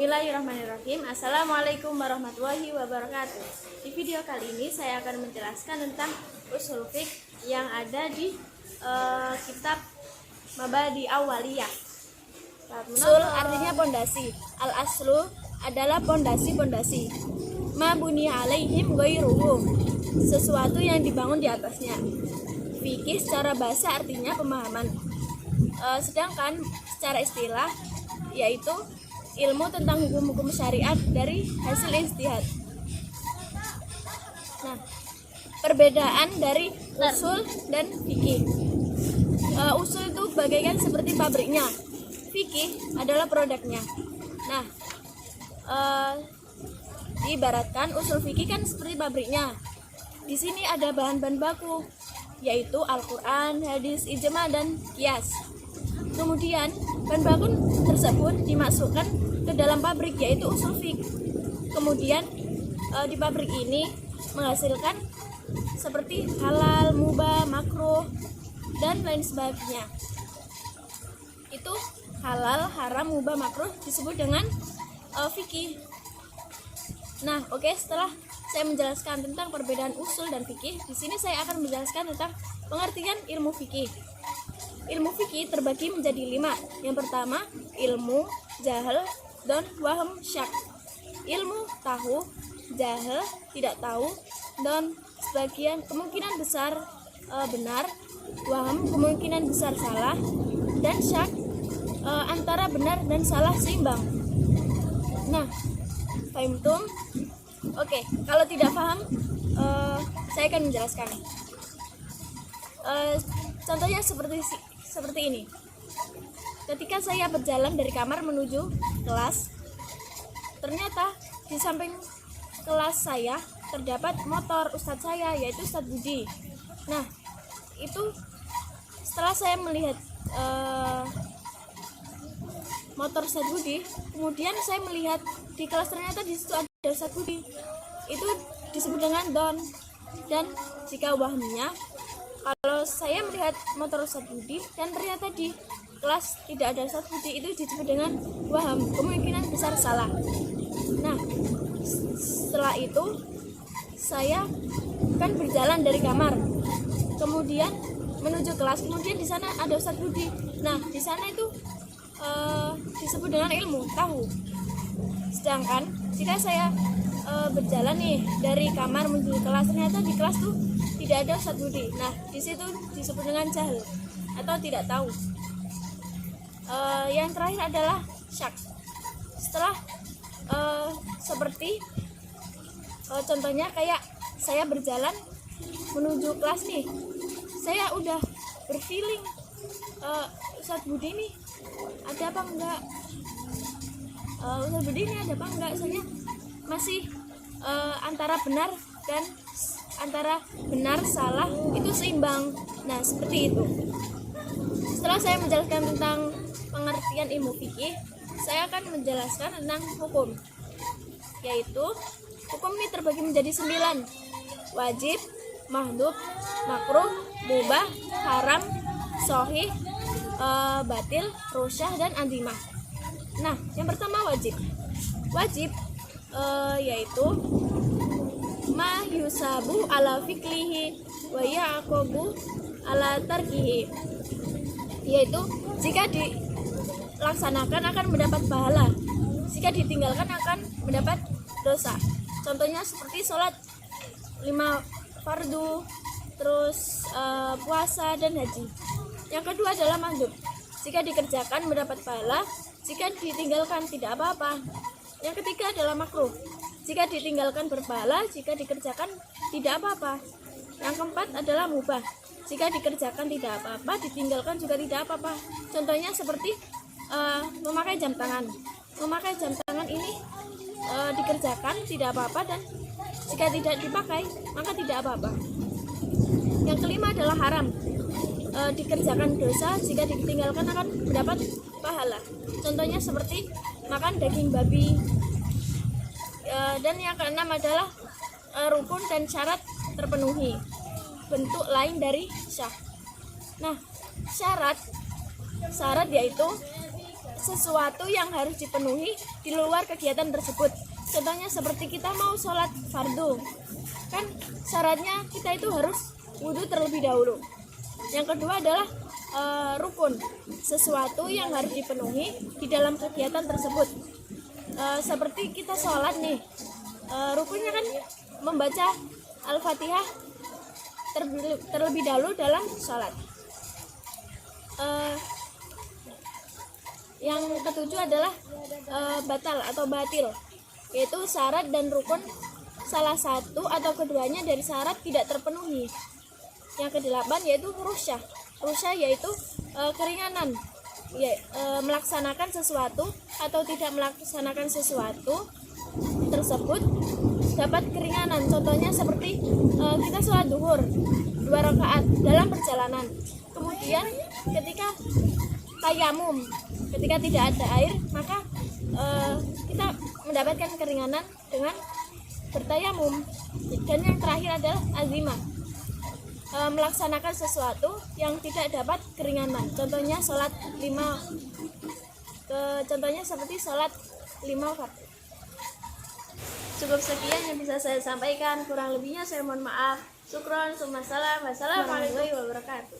Bismillahirrahmanirrahim. Assalamualaikum warahmatullahi wabarakatuh. Di video kali ini saya akan menjelaskan tentang usul fiqh yang ada di kitab Mabadi Awaliyah. Usul artinya pondasi. Al aslu adalah pondasi-pondasi. Ma buniya alaihim ghairuhu, sesuatu yang dibangun di atasnya. Fikih secara bahasa artinya pemahaman. Sedangkan secara istilah yaitu ilmu tentang hukum-hukum syariat dari hasil ijtihad. Nah, perbedaan dari usul dan fikih. Usul itu bagaikan seperti pabriknya, fikih adalah produknya. Nah, diibaratkan usul fikih kan seperti pabriknya. Di sini ada bahan-bahan baku, yaitu Al-Quran, hadis, ijma, dan qiyas. Kemudian bahan baku tersebut dimasukkan ke dalam pabrik, yaitu usul fiqh. Kemudian di pabrik ini menghasilkan seperti halal, mubah, makruh, dan lain sebagainya. Itu halal, haram, mubah, makruh disebut dengan fikih. Nah, oke, setelah saya menjelaskan tentang perbedaan usul dan fikih, di sini saya akan menjelaskan tentang pengertian ilmu fikih. Ilmu fikih terbagi menjadi 5. Yang pertama, ilmu, jahal, dan waham, syak. Ilmu tahu, jahal tidak tahu, dan sebagian kemungkinan besar benar, waham kemungkinan besar salah, dan syak antara benar dan salah seimbang. Nah, fahimtum? Oke, kalau tidak paham, saya akan menjelaskan. Contohnya seperti ini. Ketika saya berjalan dari kamar menuju kelas, ternyata di samping kelas saya terdapat motor Ustadz saya, yaitu Ustadz Budi. Nah, itu setelah saya melihat motor Ustadz Budi, kemudian saya melihat di kelas ternyata di situ ada Ustadz Budi. Itu disebut dengan don. Dan jika wahamnya, kalau saya melihat motor Ustadz Budi dan ternyata di kelas tidak ada Ustadz Budi, itu disebut dengan waham, kemungkinan besar salah. Nah, setelah itu saya kan berjalan dari kamar, kemudian menuju kelas, kemudian di sana ada Ustadz Budi. Nah, di sana itu disebut dengan ilmu tahu. Sedangkan jika saya berjalan nih dari kamar menuju kelas, ternyata di kelas tuh tidak ada Ustadz Budi. Nah, di situ disebut dengan jahil atau tidak tahu. Yang terakhir adalah syak. Setelah seperti contohnya kayak saya berjalan menuju kelas nih, saya udah berfeeling Ustadz Budi nih ada apa enggak, Ustadz Budi ini ada apa enggak, saya masih antara benar dan antara benar salah itu seimbang. Nah, seperti itu. Setelah saya menjelaskan tentang pengertian ilmu fikih, saya akan menjelaskan tentang hukum, yaitu hukum ini terbagi menjadi 9: wajib, mahdhub, makruh, mubah, haram, sahih, batil, rusyah, dan andimah. Nah, yang pertama wajib. Wajib yaitu ma yusabu ala fiklihi wa ya'qabu ala tarkihi, yaitu jika dilaksanakan akan mendapat pahala, jika ditinggalkan akan mendapat dosa. Contohnya seperti sholat 5 fardu, terus puasa, dan haji. Yang kedua adalah mandub. Jika dikerjakan mendapat pahala, jika ditinggalkan tidak apa-apa. Yang ketiga adalah makruh. Jika ditinggalkan berpahala, jika dikerjakan tidak apa-apa. Yang keempat adalah mubah. Jika dikerjakan tidak apa-apa, ditinggalkan juga tidak apa-apa. Contohnya seperti memakai jam tangan. Memakai jam tangan ini dikerjakan tidak apa-apa, dan jika tidak dipakai maka tidak apa-apa. Yang kelima adalah haram. Dikerjakan dosa, jika ditinggalkan akan mendapat pahala. Contohnya seperti makan daging babi. Dan yang keenam adalah rukun dan syarat terpenuhi, bentuk lain dari syah. Nah, syarat yaitu sesuatu yang harus dipenuhi di luar kegiatan tersebut. Contohnya seperti kita mau sholat fardu, kan syaratnya kita itu harus wudhu terlebih dahulu. Yang kedua adalah rukun, sesuatu yang harus dipenuhi di dalam kegiatan tersebut. Seperti kita sholat nih, rukunnya kan membaca Al-Fatihah terlebih dahulu dalam sholat. Yang ketujuh adalah batal atau batil, yaitu syarat dan rukun salah satu atau keduanya dari syarat tidak terpenuhi. Yang kedelapan yaitu rusyah. Rusyah yaitu keringanan, melaksanakan sesuatu atau tidak melaksanakan sesuatu tersebut dapat keringanan. Contohnya seperti kita sholat duhur 2 rakaat dalam perjalanan, kemudian ketika tayamum, ketika tidak ada air, maka kita mendapatkan keringanan dengan bertayamum. Dan yang terakhir adalah azimah, melaksanakan sesuatu yang tidak dapat keringanan. Contohnya sholat 5, contohnya seperti sholat 5 waktu. Cukup sekian yang bisa saya sampaikan, kurang lebihnya saya mohon maaf. Syukron, summa salam, wassalamualaikum warahmatullahi wabarakatuh.